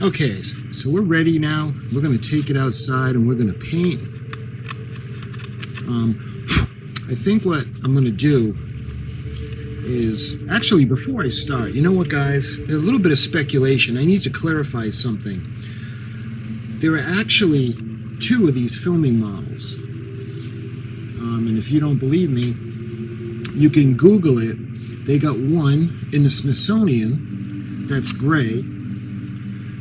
Okay, so we're ready now. We're going to take it outside and we're going to paint. I think what I'm going to do is, actually, before I start, you know what, guys? There's a little bit of speculation. I need to clarify something. There are actually two of these filming models. And if you don't believe me, you can Google it. They got one in the Smithsonian that's gray,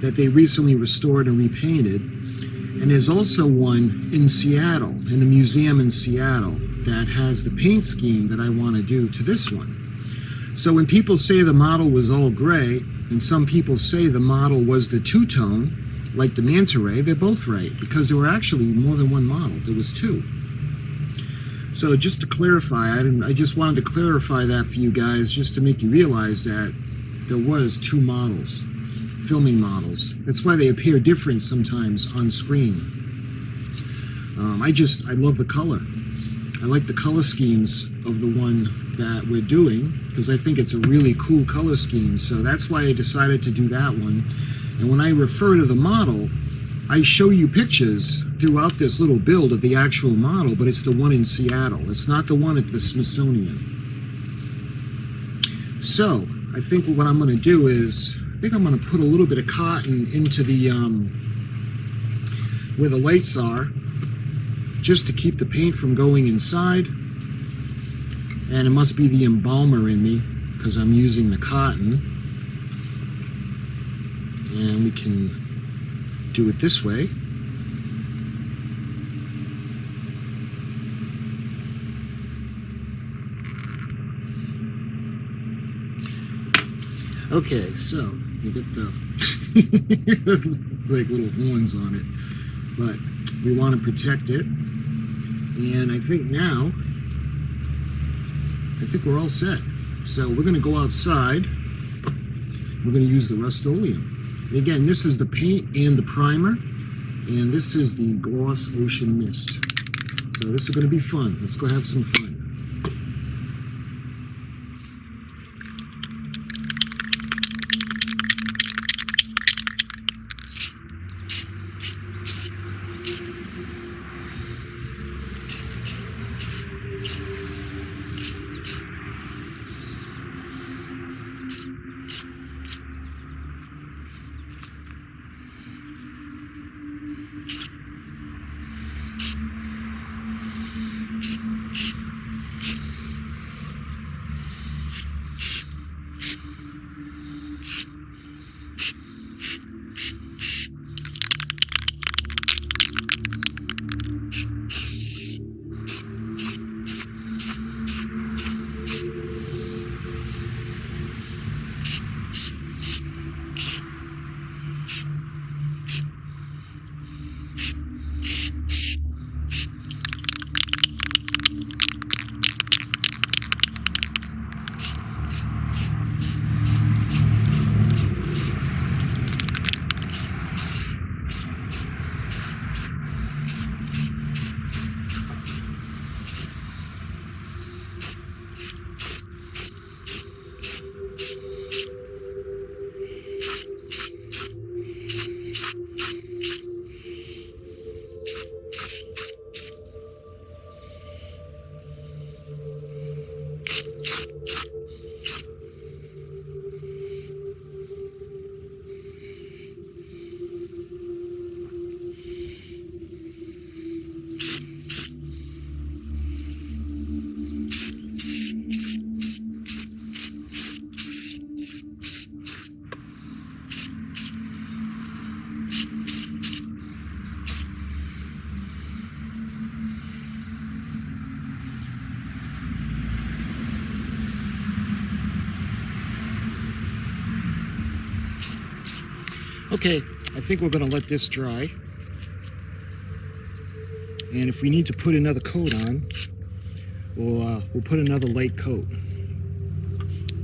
that they recently restored and repainted. And there's also one in Seattle, in a museum in Seattle, that has the paint scheme that I want to do to this one. So when people say the model was all gray, and some people say the model was the two-tone, like the manta ray, they're both right, because there were actually more than one model. There was two. So just to clarify, I just wanted to clarify that for you guys, just to make you realize that there was two models. Filming models. That's why they appear different sometimes on screen. I love the color. I like the color schemes of the one that we're doing because I think it's a really cool color scheme. So that's why I decided to do that one. And when I refer to the model, I show you pictures throughout this little build of the actual model, but it's the one in Seattle. It's not the one at the Smithsonian. So I think what I'm going to do is, I think I'm going to put a little bit of cotton into the where the lights are, just to keep the paint from going inside. And it must be the embalmer in me because I'm using the cotton. And we can do it this way. Okay, so you get the like little horns on it, but we want to protect it. And I think now, we're all set. So we're going to go outside. We're going to use the Rust-Oleum. And again, this is the paint and the primer, and this is the gloss ocean mist. So this is going to be fun. Let's go have some fun. Okay, I think we're going to let this dry. And if we need to put another coat on, we'll put another light coat.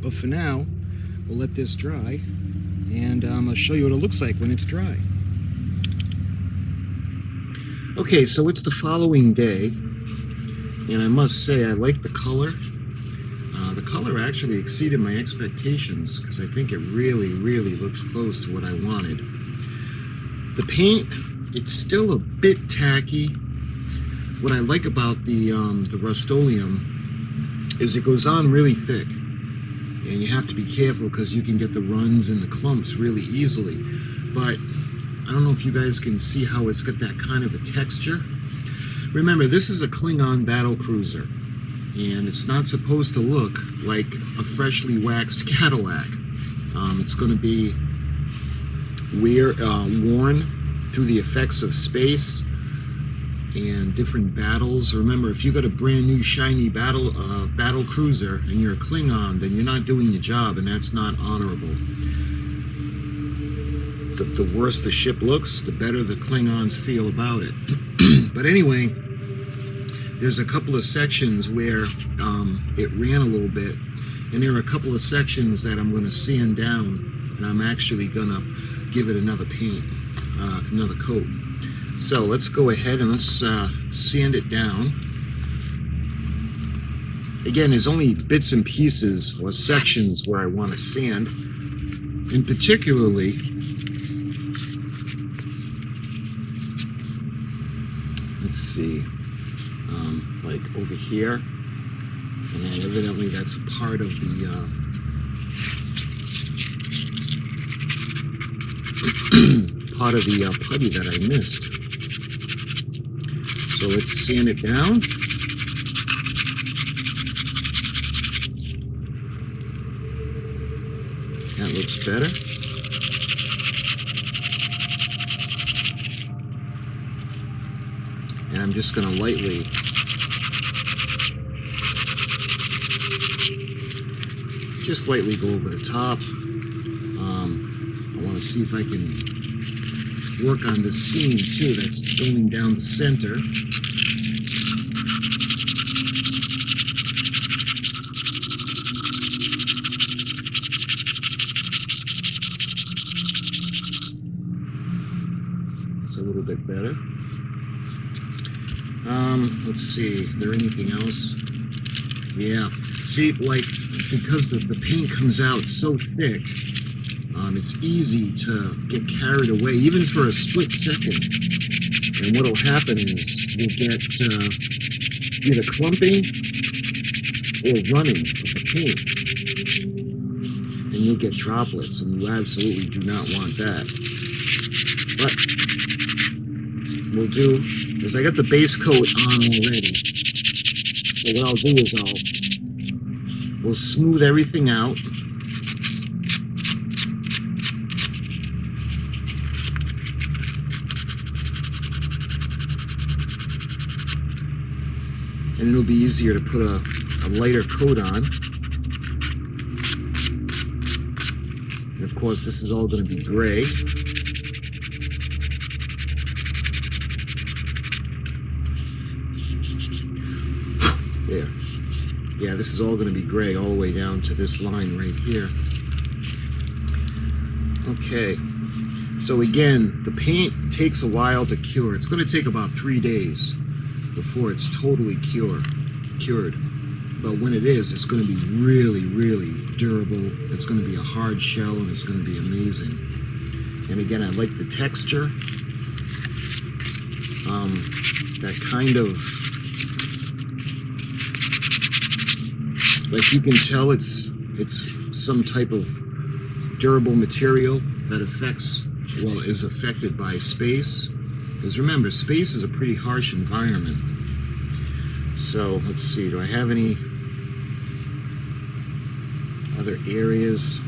But for now, we'll let this dry, and I'll show you what it looks like when it's dry. Okay, so it's the following day, and I must say I like the color. The color actually exceeded my expectations because I think it really, really looks close to what I wanted. The paint, it's still a bit tacky. What I like about the Rust-Oleum is it goes on really thick. And you have to be careful because you can get the runs and the clumps really easily. But I don't know if you guys can see how it's got that kind of a texture. Remember, this is a Klingon battle cruiser, and it's not supposed to look like a freshly waxed Cadillac. It's going to be worn through the effects of space and different battles. Remember, if you got a brand new shiny battle cruiser and you're a Klingon, then you're not doing the job, and that's not honorable. The worse the ship looks, the better the Klingons feel about it. But anyway, there's a couple of sections where it ran a little bit, and there are a couple of sections that I'm going to sand down, and I'm actually going to give it another paint, another coat. So let's go ahead and let's sand it down. Again, there's only bits and pieces or sections where I want to sand, and particularly let's see, like over here, and evidently that's a part of the putty that I missed. So let's sand it down. That looks better. And I'm just going to lightly go over the top. I want to see if I can work on the seam too that's going down the center. It's a little bit better. Let's see, is there anything else? Yeah, see, like, because the paint comes out so thick, it's easy to get carried away, even for a split second. And what'll happen is you'll get either clumping or running of the paint. And you'll get droplets, and you absolutely do not want that. But we'll do is I got the base coat on already. So what I'll do is we'll smooth everything out. And it'll be easier to put a lighter coat on. And of course, this is all going to be gray. There. Yeah, this is all going to be gray all the way down to this line right here. Okay. So again, the paint takes a while to cure. It's going to take about 3 days before it's totally cured. But when it is, it's going to be really, really durable. It's going to be a hard shell, and it's going to be amazing. And again, I like the texture. That kind of, like, you can tell it's some type of durable material that is affected by space. Because remember, space is a pretty harsh environment. So let's see, do I have any other areas?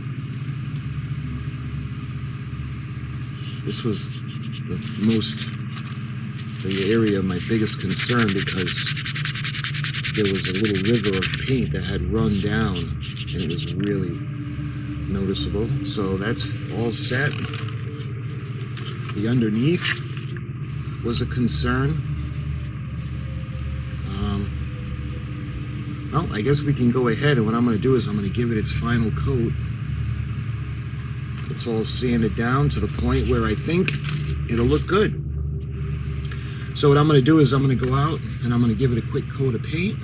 This was the area of my biggest concern, because there was a little river of paint that had run down, and it was really noticeable. So that's all set. The underneath was a concern. Well, I guess we can go ahead, and what I'm going to do is I'm going to give it its final coat. It's all sanded down to the point where I think it'll look good. So what I'm going to do is I'm going to go out and I'm going to give it a quick coat of paint.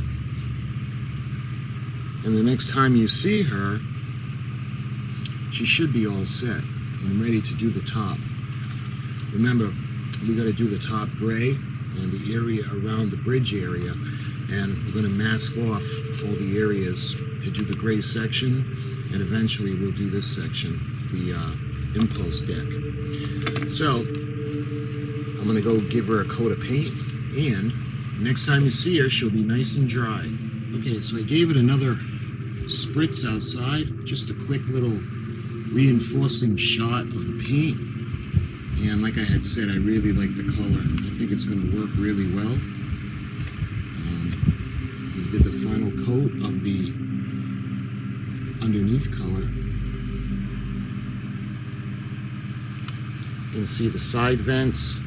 And the next time you see her, she should be all set and ready to do the top. Remember, we got to do the top gray and the area around the bridge area, and we're going to mask off all the areas to do the gray section, and eventually we'll do this section, the impulse deck. So I'm going to go give her a coat of paint, and next time you see her, she'll be nice and dry. Okay, so I gave it another spritz outside, just a quick little reinforcing shot of the paint. And like I had said, I really like the color. I think it's going to work really well. We did the final coat of the underneath color. You can see the side vents.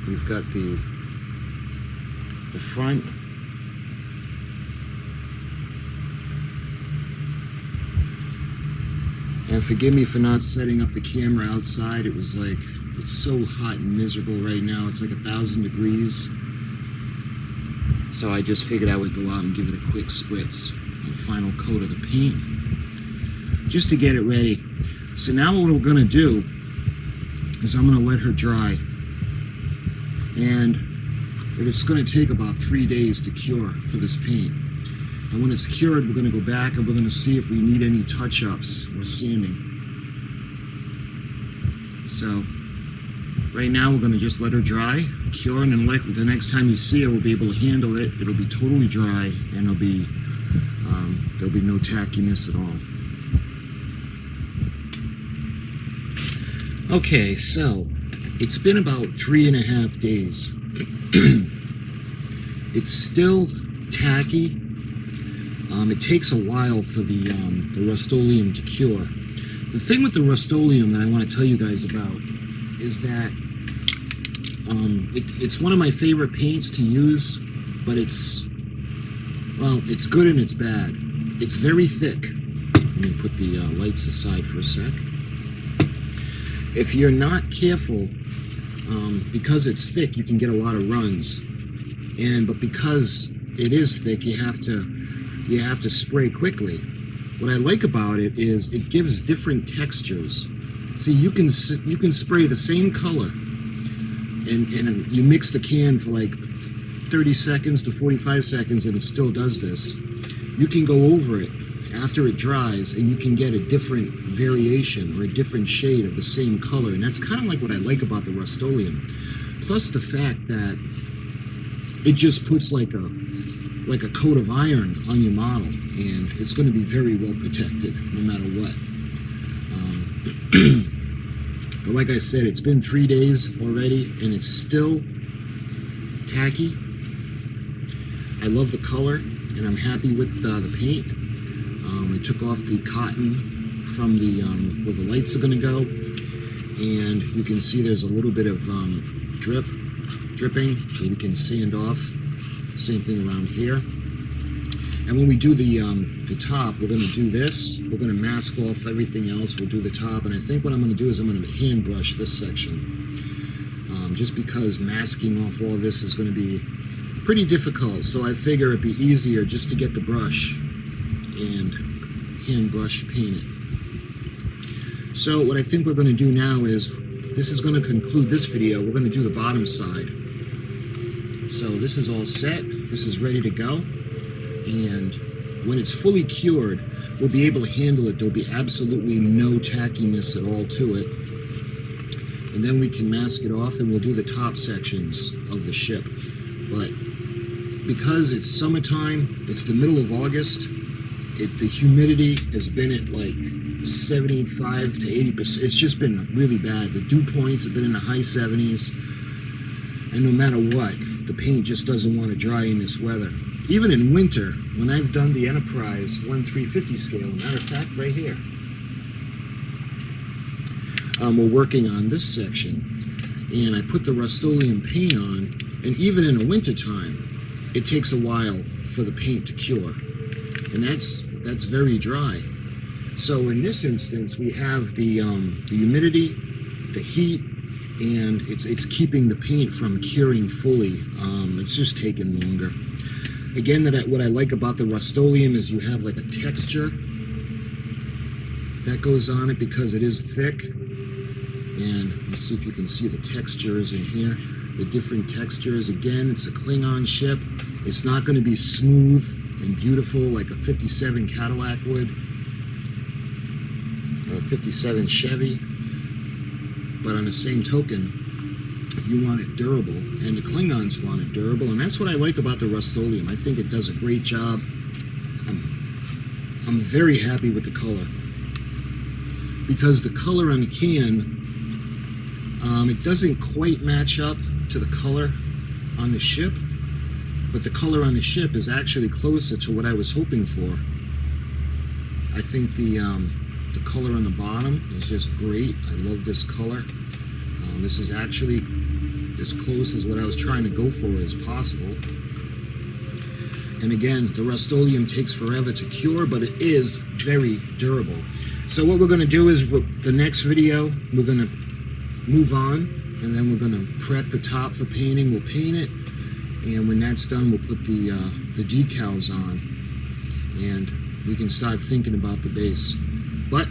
We've got the front. And forgive me for not setting up the camera outside. It was like, it's so hot and miserable right now. It's like 1,000 degrees. So I just figured I would go out and give it a quick spritz and final coat of the paint, just to get it ready. So now what we're gonna do is I'm gonna let her dry. And it's gonna take about 3 days to cure for this paint. And when it's cured, we're going to go back and we're going to see if we need any touch-ups or sanding. So right now we're going to just let her dry, cure, and then the next time you see her, we'll be able to handle it. It'll be totally dry, and there'll be no tackiness at all. Okay, so it's been about 3.5 days. It's still tacky. It takes a while for the Rust-Oleum to cure. The thing with the Rust-Oleum that I want to tell you guys about is that it's one of my favorite paints to use, but it's good and it's bad. It's very thick. Let me put the lights aside for a sec. If you're not careful, because it's thick, you can get a lot of runs. But because it is thick, you have to spray quickly. What I like about it is it gives different textures. See, you can spray the same color, and you mix the can for like 30 seconds to 45 seconds, and it still does this. You can go over it after it dries, and you can get a different variation or a different shade of the same color, and that's kind of like what I like about the Rust-Oleum. Plus the fact that it just puts like a coat of iron on your model, and it's going to be very well protected no matter what. But like I said, it's been 3 days already, and it's still tacky. I love the color, and I'm happy with the paint. I took off the cotton from where the lights are going to go, and you can see there's a little bit of dripping that we can sand off. Same thing around here. And when we do the top, we're going to do this. We're going to mask off everything else. We'll do the top, and I think what I'm going to do is I'm going to hand brush this section, just because masking off all this is going to be pretty difficult. So I figure it'd be easier just to get the brush and hand brush paint it. So what I think we're going to do now is, this is going to conclude this video. We're going to do the bottom side. So this is all set. This is ready to go. And when it's fully cured, we'll be able to handle it. There'll be absolutely no tackiness at all to it. And then we can mask it off, and we'll do the top sections of the ship. But because it's summertime, it's the middle of August, the humidity has been at like 75 to 80%. It's just been really bad. The dew points have been in the high 70s. And no matter what, the paint just doesn't want to dry in this weather. Even in winter, when I've done the Enterprise 1/350 scale, matter of fact, right here, we're working on this section, and I put the Rust-Oleum paint on, and even in the winter time, it takes a while for the paint to cure, and that's very dry. So in this instance, we have the humidity, the heat, and it's keeping the paint from curing fully. It's just taking longer. Again, what I like about the Rust-Oleum is you have like a texture that goes on it because it is thick. And let's see if you can see the textures in here, the different textures. Again, it's a Klingon ship. It's not going to be smooth and beautiful like a 57 Cadillac would, or a 57 Chevy. But on the same token, you want it durable, and the Klingons want it durable, and that's what I like about the Rust-Oleum. I think it does a great job. I'm very happy with the color, because the color on the can, it doesn't quite match up to the color on the ship, but the color on the ship is actually closer to what I was hoping for. I think the color on the bottom is just great. I love this color. This is actually as close as what I was trying to go for as possible. And again, the Rust-Oleum takes forever to cure, but it is very durable. So what we're going to do is, the next video, we're going to move on, and then we're going to prep the top for painting. We'll paint it, and when that's done, we'll put the decals on, and we can start thinking about the base. But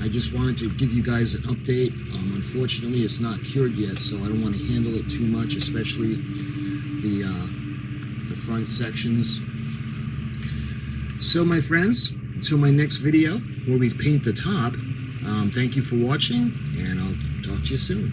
I just wanted to give you guys an update. Unfortunately, it's not cured yet, so I don't want to handle it too much, especially the front sections. So my friends, until my next video where we paint the top, thank you for watching, and I'll talk to you soon.